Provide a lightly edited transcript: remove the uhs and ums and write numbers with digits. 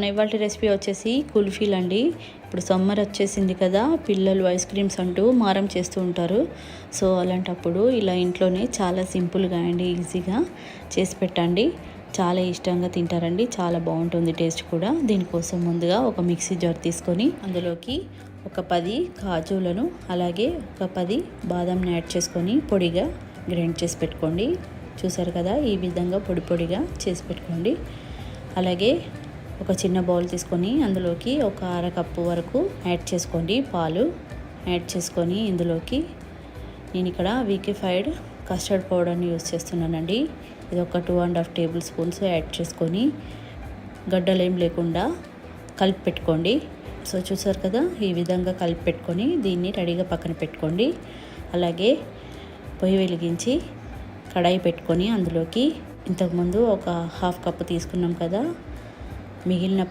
మన ఇవాళ రెసిపీ వచ్చేసి కుల్ఫీలు అండి. ఇప్పుడు సమ్మర్ వచ్చేసింది కదా, పిల్లలు ఐస్ క్రీమ్స్ అంటూ మారం చేస్తూ ఉంటారు. సో అలాంటప్పుడు ఇలా ఇంట్లోనే చాలా సింపుల్గా అండ్ ఈజీగా చేసి పెట్టండి. చాలా ఇష్టంగా తింటారండి. చాలా బాగుంటుంది టేస్ట్ కూడా. దీనికోసం ముందుగా ఒక మిక్సీ జార్ తీసుకొని అందులోకి ఒక 10 కాజులను అలాగే ఒక 10 బాదంని యాడ్ చేసుకొని పొడిగా గ్రైండ్ చేసి పెట్టుకోండి. చూసారు కదా, ఈ విధంగా పొడి పొడిగా చేసి పెట్టుకోండి. అలాగే ఒక చిన్న బౌల్ తీసుకొని అందులోకి ఒక అరకప్పు వరకు యాడ్ చేసుకోండి. పాలు యాడ్ చేసుకొని ఇందులోకి నేను ఇక్కడ వీకిఫైడ్ కస్టర్డ్ పౌడర్ని యూస్ చేస్తున్నానండి. ఇది ఒక 2.5 టేబుల్ స్పూన్స్ యాడ్ చేసుకొని గడ్డలేం లేకుండా కలిపి పెట్టుకోండి. సో చూసారు కదా, ఈ విధంగా కలిపి పెట్టుకొని దీన్ని రెడీగా పక్కన పెట్టుకోండి. అలాగే పొయ్యి వెలిగించి కడాయి పెట్టుకొని అందులోకి ఇంతకుముందు ఒక 1/2 కప్పు తీసుకున్నాం కదా, మిగిలిన